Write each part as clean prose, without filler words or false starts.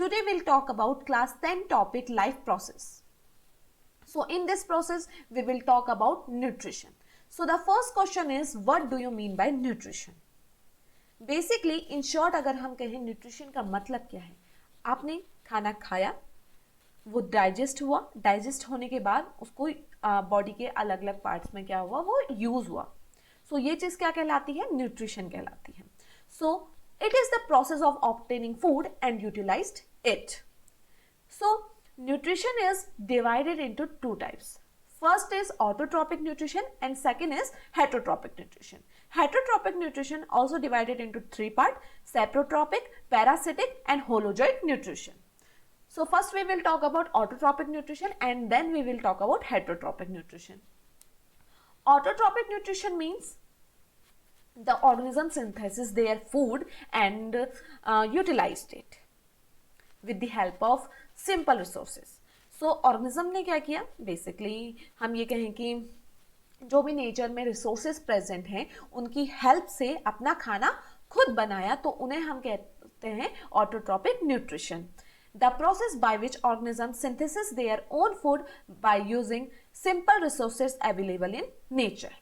Today we'll talk about class 10 topic life process. So in this process we will talk about nutrition. So the first question is, what do you mean by nutrition? Basically in short अगर हम कहें nutrition का मतलब क्या है, आपने खाना खाया, वो डाइजेस्ट हुआ, डाइजेस्ट होने के बाद उसको बॉडी के अलग अलग पार्ट्स में क्या हुआ, वो यूज हुआ. सो ये चीज क्या कहलाती है, न्यूट्रिशन कहलाती है. So it is the process of obtaining food and utilized it. So nutrition is divided into two types. First is autotrophic nutrition and second is heterotrophic nutrition. Heterotrophic nutrition also divided into three parts: saprotrophic, parasitic and holozoic nutrition. So first we will talk about autotrophic nutrition and then we will talk about heterotrophic nutrition. Autotrophic nutrition means the organism synthesizes their food and utilized it with the help of simple resources. So organism ने क्या किया, basically हम ये कहें कि जो भी nature में रिसोर्सेज प्रेजेंट हैं उनकी हेल्प से अपना खाना खुद बनाया, तो उन्हें हम कहते हैं autotrophic nutrition. The process by which organism synthesis their own food by using simple resources available in nature.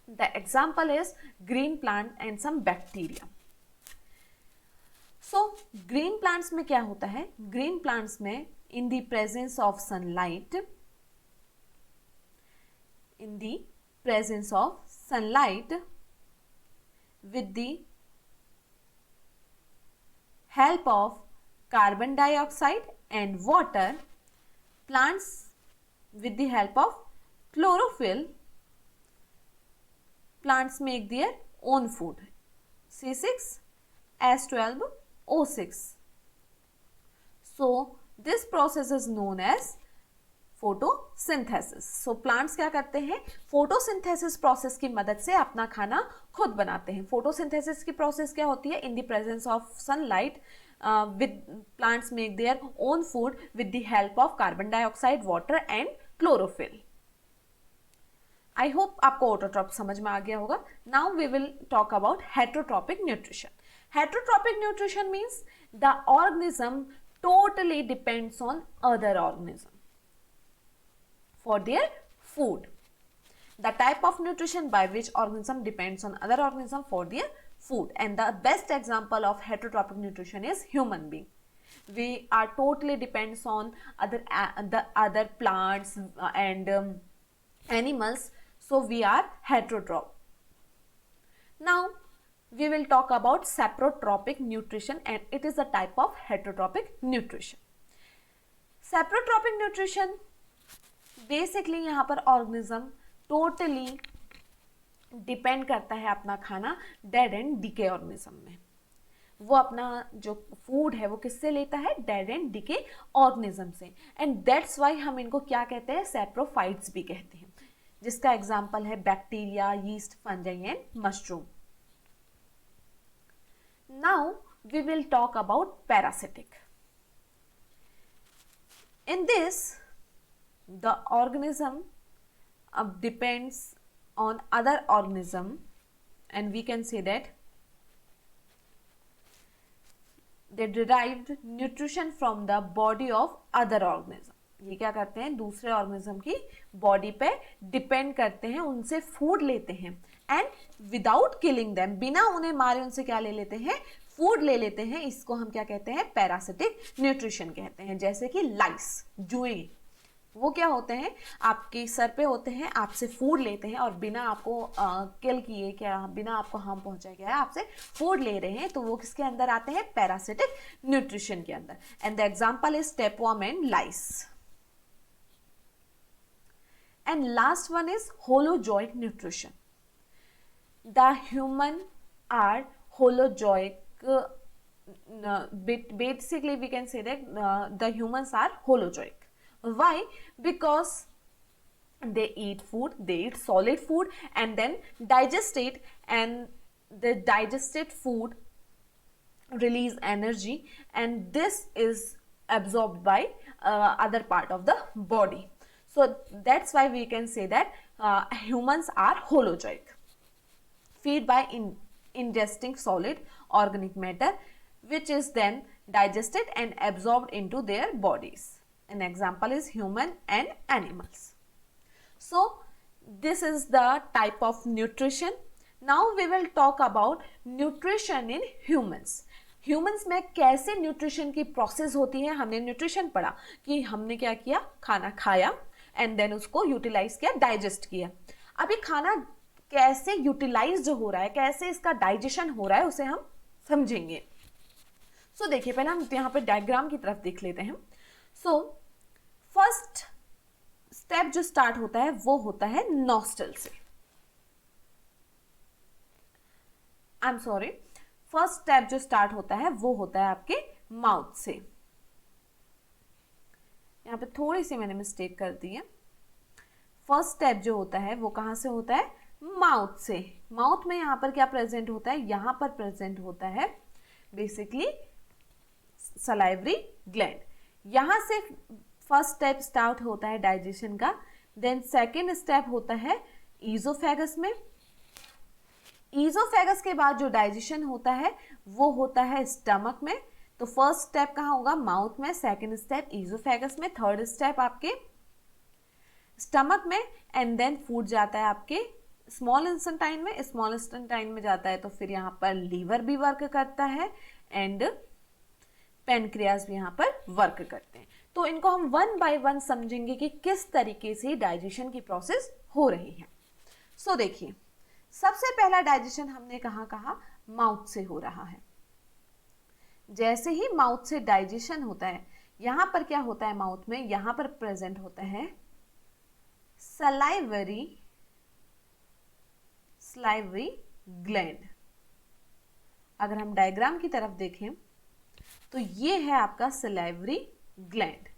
The example is green plant and some bacteria. So green plants में क्या होता है, ग्रीन प्लांट्स में in the presence of sunlight, in the presence of sunlight, with the help of carbon dioxide and water, plants with the help of chlorophyll, plants make their own food, C6H12O6. So this process is known as photosynthesis. So plants क्या करते हैं, photosynthesis process की मदद से अपना खाना खुद बनाते हैं. फोटोसिंथेसिस की प्रोसेस क्या होती है, in the presence of sunlight with plants make their own food with the help of carbon dioxide, water and chlorophyll. I hope आपको ऑटोट्रॉप समझ में आ गया होगा. Now we will talk about heterotrophic nutrition. Heterotrophic nutrition means the organism totally depends on other organism for their food. The type of nutrition by which organism depends on other organism for their food, and the best example of heterotrophic nutrition is human being. We are totally depends on the other plants and animals, so we are heterotroph. Now we will talk about saprotrophic nutrition, and it is a type of heterotrophic nutrition. Saprotrophic nutrition basically यहाँ पर organism totally depend करता है अपना खाना dead and decay organism में. वो अपना जो फूड है वो किससे लेता है, डेड एंड डिके ऑर्गेनिज्म से. एंड दैट्स वाई हम इनको क्या कहते हैं, सैप्रोफाइट्स भी कहते हैं, जिसका एग्जाम्पल है bacteria, yeast, fungi and mushroom. Now we will talk about parasitic. In this the organism depends on other organism, and we can say that they derived nutrition from the body of other organism. ये क्या करते हैं, दूसरे organism की body पे depend करते हैं, उनसे फूड लेते हैं एंड विदाउट किलिंग देम, बिना उन्हें मारे उनसे क्या ले लेते हैं, फूड ले लेते हैं. इसको हम क्या कहते हैं, पैरासिटिक न्यूट्रिशन कहते हैं. जैसे कि लाइस, जुए, वो क्या होते हैं, आपके सर पे होते हैं, आपसे फूड लेते हैं और बिना आपको किल किए, क्या बिना आपको हार्म पहुंचाए गया आपसे फूड ले रहे हैं, तो वो किसके अंदर आते हैं, पैरासिटिक न्यूट्रिशन के अंदर. And the example is tapeworm and lice. And last one is holozoic nutrition. The human are holozoic. Basically we can say that the humans are holozoic. Why? Because they eat food, they eat solid food and then digest it, and the digested food release energy, and this is absorbed by other part of the body. So that's why we can say that humans are holozoic. Feed by ingesting solid organic matter which is then digested and absorbed into their bodies. An example is human and animals. So this is the type of nutrition. Now we will talk about nutrition in humans. Humans में कैसे nutrition की process होती है. हमने nutrition पढ़ा कि हमने क्या किया, खाना खाया एंड देन उसको यूटिलाइज किया, डाइजेस्ट किया. अभी खाना कैसे यूटिलाइज हो रहा है, कैसे इसका डाइजेशन हो रहा है, उसे हम समझेंगे. सो देखिए, पहले हम यहाँ पे डायग्राम की तरफ देख लेते हैं. सो फर्स्ट स्टेप जो स्टार्ट होता है वो होता है नॉस्ट्रल से. I am sorry, first step जो स्टार्ट होता है वो होता है आपके माउथ से. यहाँ पे थोड़ी सी मैंने मिस्टेक कर दी है. फर्स्ट स्टेप जो होता है वो कहाँ से होता है, माउथ से. माउथ में यहाँ पर क्या प्रेजेंट होता है, यहाँ पर प्रेजेंट होता है बेसिकली सलाइवरी ग्लैंड. यहाँ से फर्स्ट स्टेप स्टार्ट होता है डाइजेशन का. देन सेकेंड स्टेप होता है ईजोफेगस में. ईजोफेगस के बाद जो डाइजेशन होता है वो होता है स्टमक में. तो फर्स्ट स्टेप कहाँ होगा, माउथ में. सेकेंड स्टेप ईजोफेगस में. थर्ड स्टेप आपके स्टमक में. एंड देन फूड जाता है आपके स्मॉल इंटेस्टाइन में. स्मॉल इंटेस्टाइन में जाता है तो फिर यहाँ पर लीवर भी वर्क करता है एंड पेनक्रियाज भी यहाँ पर वर्क करते हैं. तो इनको हम वन बाय वन समझेंगे कि किस तरीके से डाइजेशन की प्रोसेस हो रही है. सो देखिए, सबसे पहला डाइजेशन हमने कहा माउथ से हो रहा है. जैसे ही माउथ से डाइजेशन होता है, यहां पर क्या होता है माउथ में, यहां पर प्रेजेंट होता है सलाइवरी ग्लैंड. अगर हम डायग्राम की तरफ देखें तो ये है आपका सलाइवरी ग्लैंड.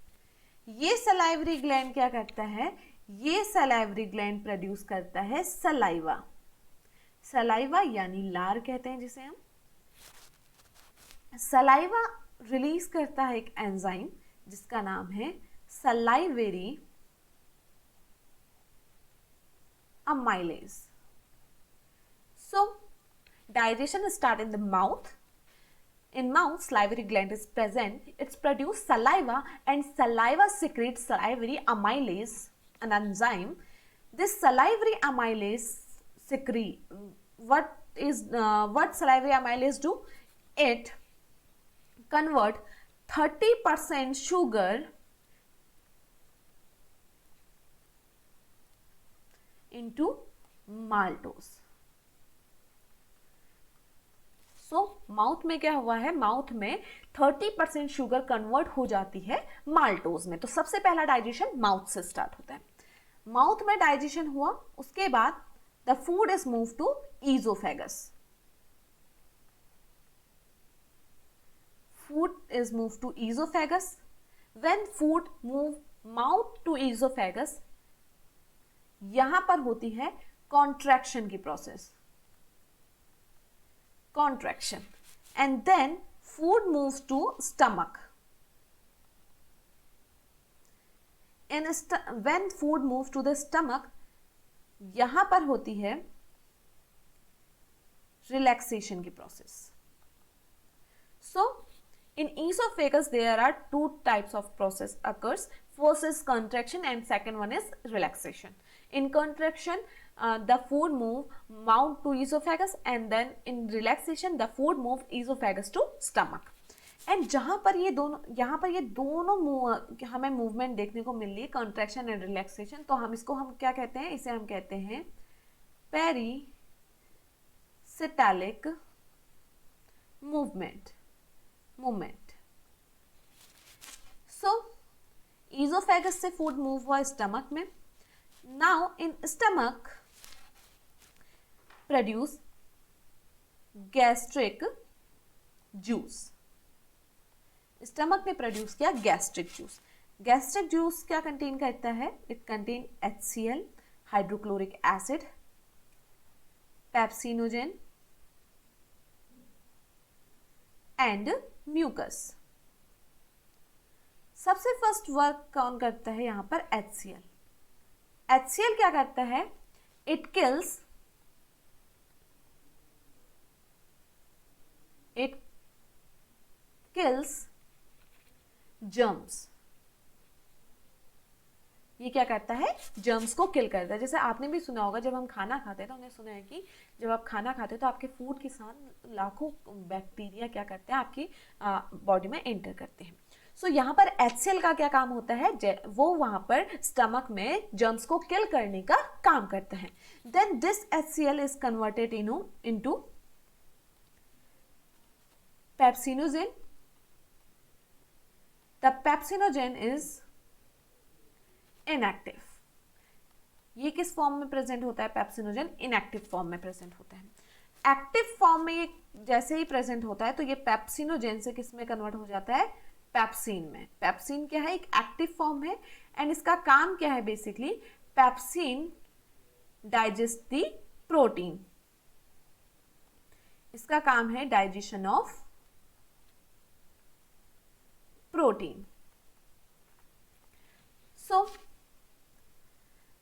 ये सलाइवरी ग्लैंड क्या करता है, ये सलाइवरी ग्लैंड प्रोड्यूस करता है सलाइवा. सलाइवा यानी लार कहते हैं जिसे हम. सलाइवा रिलीज करता है एक एंजाइम जिसका नाम है सलाइवेरी amylase. So digestion start in the mouth. In mouth, salivary gland is present. It's produce saliva and saliva secretes salivary amylase, an enzyme. This salivary amylase secrete what salivary amylase do? It convert 30% sugar into maltose. So mouth में क्या हुआ है, mouth में 30% sugar convert हो जाती है maltose में. तो सबसे पहला डाइजेशन माउथ से स्टार्ट होता है. माउथ में डाइजेशन हुआ, उसके बाद the food is move to oesophagus. Food is move to oesophagus. When food move mouth to oesophagus, यहां पर होती है कॉन्ट्रैक्शन की process, contraction. And then food moves to stomach. When food moves to the stomach, यहां पर होती है relaxation की process. So in esophagus there are two types of process occurs. First is contraction and second one is relaxation. In contraction the food move mouth to esophagus and then in relaxation the food move esophagus to stomach. And जहां पर ये दोनों, यहाँ पर ये दोनों हमें movement देखने को मिल रही है, कॉन्ट्रैक्शन एंड रिलैक्सेशन. तो हम इसको हम क्या कहते हैं, इसे हम कहते हैं पेरिसिटालिक मूवमेंट. सो ईजोफेगस से फूड मूव हुआ स्टमक में. Now in stomach produce gastric juice. Stomach ने प्रोड्यूस किया गैस्ट्रिक जूस. गैस्ट्रिक जूस क्या कंटेन करता है, it contain HCl, hydrochloric acid, pepsinogen and mucus. सबसे फर्स्ट वर्क कौन करता है यहां पर, HCl. HCl क्या करता है, इट किल्स kills germs. ये क्या करता है, जर्म्स को किल करता है. जैसे आपने भी सुना होगा जब हम खाना खाते हैं तो हमने सुना है कि जब आप खाना खाते हैं तो आपके फूड के साथ लाखों बैक्टीरिया क्या करते हैं, आपकी बॉडी में एंटर करते हैं. सो यहाँ पर HCl का क्या काम होता है, वो वहां पर स्टमक में जर्म्स को किल करने का काम करता है. Then this HCl is converted into pepsinogen. The pepsinogen is inactive. ये किस फॉर्म में प्रेजेंट होता है, पेप्सिनोजेन इनएक्टिव फॉर्म में प्रेजेंट होता है. एक्टिव फॉर्म में ये जैसे ही प्रेजेंट होता है तो ये पेप्सिनोजेन से किस में कन्वर्ट हो जाता है, पेप्सिन में. पेप्सिन क्या है, एक एक्टिव फॉर्म है एंड इसका काम क्या है, basically pepsin digest the protein. इसका काम है digestion of protein. So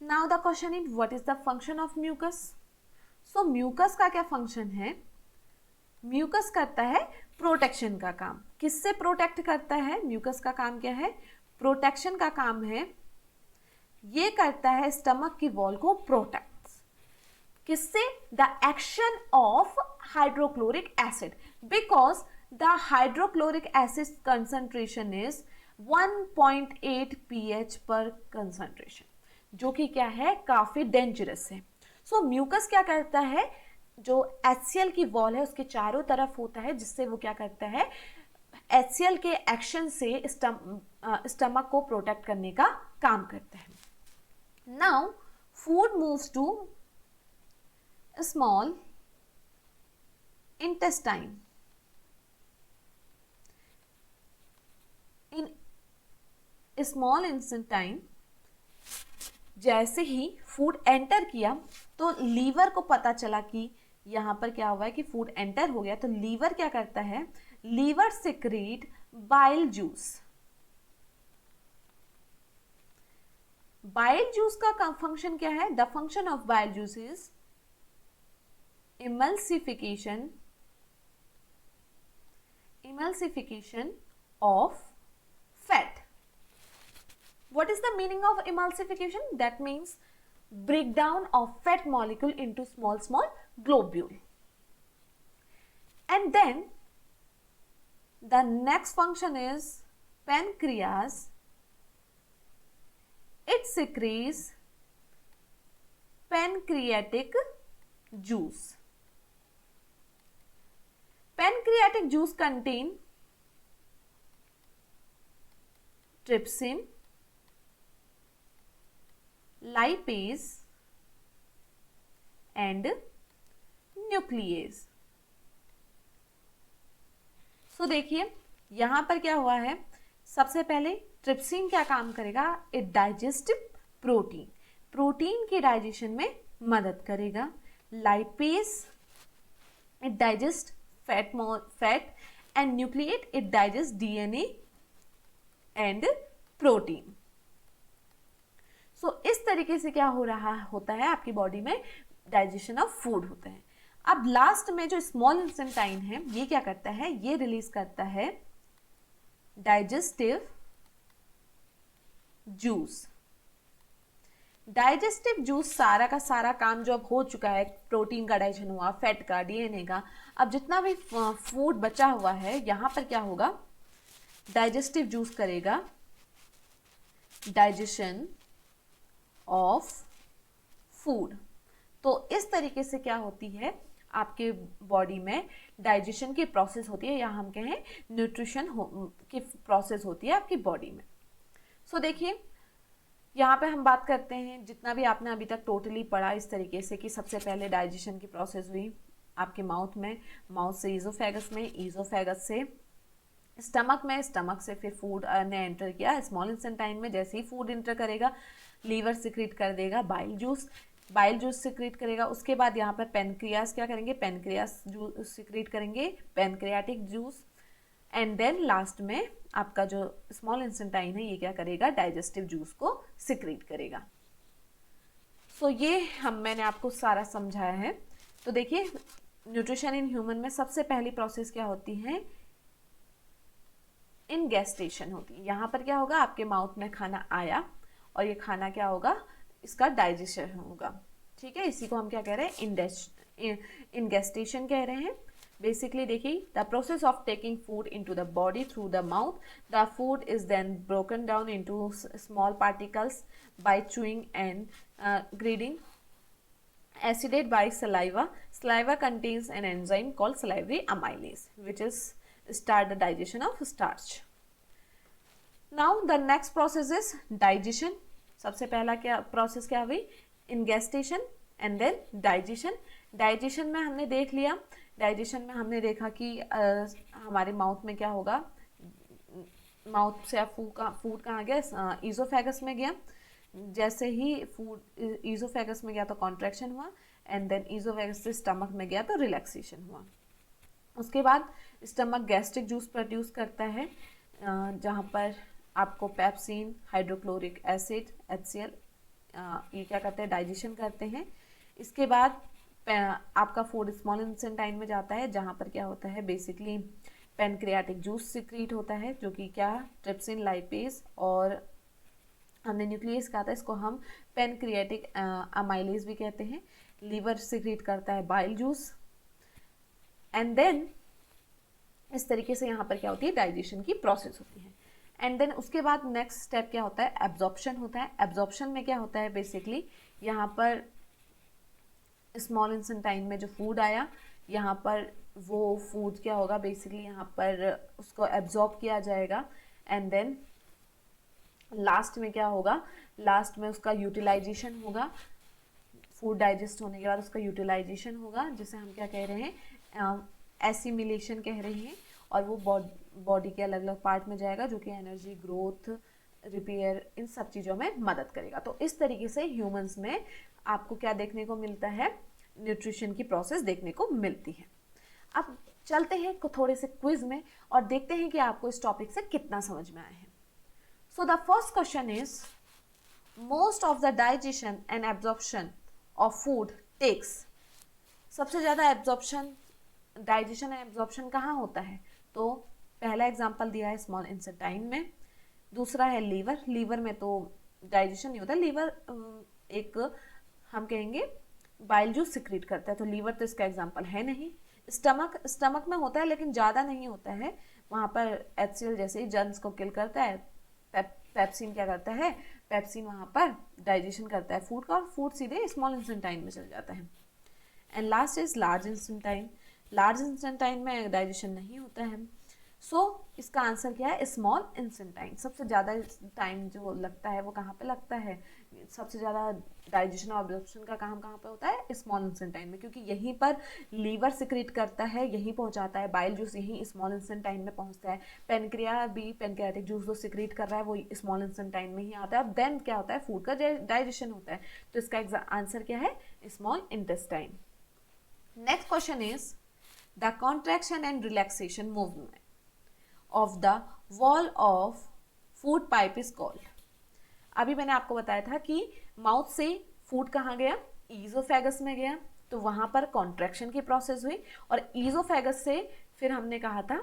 now the question is what is the function of mucus? So mucus का क्या फंक्शन है, म्यूकस करता है प्रोटेक्शन का काम. किससे प्रोटेक्ट करता है, म्यूकस का काम क्या है, प्रोटेक्शन का काम है. ये करता है स्टमक की वॉल को प्रोटेक्ट. किससे, the action of hydrochloric acid, because the hydrochloric acid concentration is 1.8 pH पर कंसंट्रेशन, जो कि क्या है, काफी डेंजरस है. सो म्यूकस क्या करता है, जो HCl की वॉल है उसके चारों तरफ होता है, जिससे वो क्या करता है, HCl के एक्शन से स्टमक को प्रोटेक्ट करने का काम करता है. Now food moves to small intestine. In small intestine जैसे ही फूड एंटर किया तो लीवर को पता चला कि यहाँ पर क्या हुआ है कि फूड एंटर हो गया. तो लीवर क्या करता है, liver secrete bile juice. Bile juice का फंक्शन क्या है, the function of bile juice is emulsification of fat. What is the meaning of emulsification? That means breakdown of fat molecule into small globule. And then the next function is pancreas. It secretes pancreatic juice. Pancreatic juice contain trypsin, lipase and nuclease. So देखिए यहां पर क्या हुआ है, सबसे पहले trypsin क्या काम करेगा, इट डाइजेस्ट प्रोटीन, प्रोटीन के डाइजेशन में मदद करेगा. Lipase it digest fat and nuclease it digest DNA and protein. So इस तरीके से क्या हो रहा होता है, आपकी बॉडी में डाइजेशन ऑफ फूड होता है. अब लास्ट में जो स्मॉल इंटेस्टाइन है ये क्या करता है, ये रिलीज करता है डाइजेस्टिव जूस. डाइजेस्टिव जूस सारा का सारा काम जो अब हो चुका है, प्रोटीन का डाइजेशन हुआ, फैट का, DNA का, अब जितना भी फूड बचा हुआ है यहां पर क्या होगा, डाइजेस्टिव जूस करेगा डाइजेशन ऑफ फूड. तो इस तरीके से क्या होती है आपके बॉडी में डाइजेशन की प्रोसेस होती है, या हम कहें न्यूट्रिशन की प्रोसेस होती है आपकी बॉडी में. सो देखिए यहाँ पे हम बात करते हैं, जितना भी आपने अभी तक टोटली पढ़ा इस तरीके से कि सबसे पहले डाइजेशन की प्रोसेस हुई आपके माउथ में, माउथ से ईजोफेगस में, ईजोफेगस से स्टमक में, स्टमक से फिर फूड ने एंटर किया स्मॉल इंटेस्टाइन में. जैसे ही फूड एंटर करेगा लीवर सिक्रीट कर देगा बाइल जूस सिक्रीट करेगा. उसके बाद यहाँ पर पेनक्रियास क्या करेंगे, पेनक्रियास जूस सिक्रीट करेंगे, pancreatic juice. And then last में आपका जो स्मॉल इंटेस्टाइन है ये क्या करेगा, डाइजेस्टिव जूस को सिक्रीट करेगा. सो ये मैंने आपको सारा समझाया है. तो देखिए न्यूट्रिशन इन ह्यूमन में सबसे पहली प्रोसेस क्या होती है, इनगेस्टेशन होती है। यहाँ पर क्या होगा, आपके माउथ में खाना आया और ये खाना क्या होगा, इसका डाइजेशन होगा। ठीक है, इसी को हम क्या कह रहे हैं, इनगेस्टेशन कह रहे हैं। बेसिकली देखिए, the process of taking food into the body through the mouth, the food is then broken down into small particles by chewing and grinding acidate by saliva. Saliva contains an enzyme called salivary amylase, which is start the digestion of starch. Now the next process is digestion. सबसे पहला क्या process क्या हुई, ingestion and then digestion. Digestion में हमने देख लिया, digestion में हमने देखा कि हमारे माउथ में क्या होगा, माउथ से फूड कहाँ गया, ईजोफेगस में गया। जैसे ही फूड ईजोफेगस में गया तो कॉन्ट्रैक्शन हुआ, एंड देन ईजोफेगस से स्टमक में गया तो रिलैक्सेशन हुआ। उसके बाद स्टमक गैस्ट्रिक जूस प्रोड्यूस करता है, जहाँ पर आपको पेप्सिन, हाइड्रोक्लोरिक एसिड, HCl ये क्या करते हैं, डाइजेशन करते हैं। इसके बाद आपका फूड स्मॉल इंटेस्टाइन में जाता है, जहाँ पर क्या होता है, बेसिकली पैनक्रियाटिक जूस सिक्रीट होता है, जो कि क्या, ट्रिप्सिन, लाइपेज और हमने न्यूक्लियस कहा था, इसको हम पैनक्रियाटिक अमाइलेज भी कहते हैं। लीवर सिक्रीट करता है बाइल जूस, एंड देन इस तरीके से यहाँ पर क्या होती है, डाइजेशन की प्रोसेस होती है। एंड देन उसके बाद नेक्स्ट स्टेप क्या होता है, एब्जॉर्प्शन होता है। एब्जॉर्प्शन में क्या होता है, बेसिकली यहाँ पर स्मॉल इंटेस्टाइन में जो फूड आया, यहाँ पर वो फूड क्या होगा, बेसिकली यहाँ पर उसको एब्जॉर्ब किया जाएगा, एंड देन लास्ट में क्या होगा, लास्ट में उसका यूटिलाइजेशन होगा। फूड डाइजेस्ट होने के बाद उसका यूटिलाइजेशन होगा, जिसे हम क्या कह रहे हैं, एसिमिलेशन कह रहे हैं, और वो बॉडी के अलग अलग पार्ट में जाएगा, जो कि एनर्जी, ग्रोथ, रिपेयर, इन सब चीज़ों में मदद करेगा। तो इस तरीके से ह्यूमंस में आपको क्या देखने को मिलता है, न्यूट्रिशन की प्रोसेस देखने को मिलती है। अब चलते हैं थोड़े से क्विज में और देखते हैं कि आपको इस टॉपिक से कितना समझ में आया है। So the first question is, most of the digestion and absorption of food takes, सबसे ज़्यादा एब्जॉर्प्शन, डाइजेशन एंड एब्जॉर्प्शन कहाँ होता है, तो पहला एग्जांपल दिया है स्मॉल इंटेस्टाइन में, दूसरा है लीवर। लीवर में तो डाइजेशन नहीं होता, लीवर एक हम कहेंगे बाइल जूस सिक्रीट करता है, तो लीवर तो इसका एग्जांपल है नहीं। स्टमक में होता है लेकिन ज़्यादा नहीं होता है, वहाँ पर HCl जैसे ही जर्म्स को किल करता है। पेप्सिन क्या करता है, पेप्सिन वहाँ पर डाइजेशन करता है फूड का, और फूड सीधे स्मॉल इंटेस्टाइन में चल जाता है। And last is large intestine. Large intestine में डाइजेशन नहीं होता है, सो इसका आंसर क्या है, स्मॉल इंटेस्टाइन। सबसे ज़्यादा टाइम जो लगता है वो कहाँ पे लगता है, सबसे ज़्यादा डाइजेशन और एब्जॉर्प्शन का काम कहाँ पे होता है, स्मॉल इंटेस्टाइन में, क्योंकि यहीं पर लीवर सिक्रीट करता है, यहीं पहुँचाता है, बाइल जूस यहीं स्मॉल इंटेस्टाइन में पहुँचता है, पेनक्रिया भी पैनक्रियाटिक जूस जो सिक्रीट कर रहा है वो स्मॉल इंटेस्टाइन में ही आता है, और देन क्या होता है, फूड का डाइजेशन होता है। तो इसका आंसर क्या है, small intestine. Next question is, the contraction and relaxation movement of the wall of food pipe is called। अभी मैंने आपको बताया था कि माउथ से फूड कहाँ गया, ईजोफेगस में गया, तो वहाँ पर कॉन्ट्रैक्शन की प्रोसेस हुई, और ईजोफेगस से फिर हमने कहा था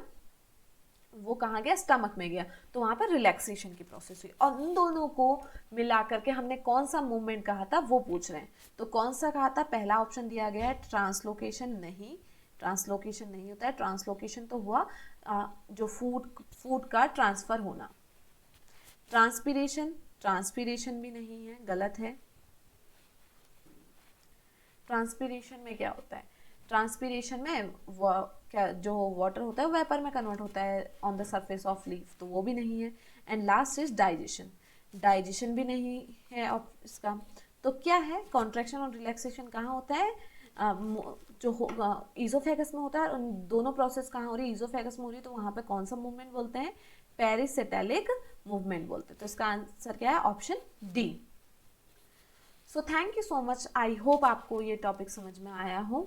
वो कहाँ गया, स्टमक में गया, तो वहाँ पर रिलैक्सेशन की प्रोसेस हुई। और उन दोनों को मिला करके हमने कौन सा मूवमेंट कहा था वो पूछ रहे हैं, तो कौन सा कहा था, पहला ऑप्शन दिया गया है ट्रांसलोकेशन। नहीं, ट्रांसलोकेशन नहीं होता है, ट्रांसलोकेशन तो हुआ जो फूड का ट्रांसफर होना। ट्रांसपीरेशन भी नहीं है, गलत है। ट्रांसपीरेशन में क्या होता है, ट्रांसपीरेशन में क्या जो वाटर होता है वेपर में कन्वर्ट होता है on the surface of leaf, तो वो भी नहीं है। एंड लास्ट इज डाइजेशन भी नहीं है इसका। तो क्या है, कॉन्ट्रैक्शन और रिलैक्सेशन कहाँ होता है, जो ईजोफेगस में होता है। उन दोनों प्रोसेस कहाँ हो रही है, ईजोफेगस में हो रही है, तो वहाँ पे कौन सा मूवमेंट बोलते हैं, पेरिसेटेलिक मूवमेंट बोलते हैं। तो इसका आंसर क्या है, option D. So thank you so much, I hope आपको ये टॉपिक समझ में आया हो।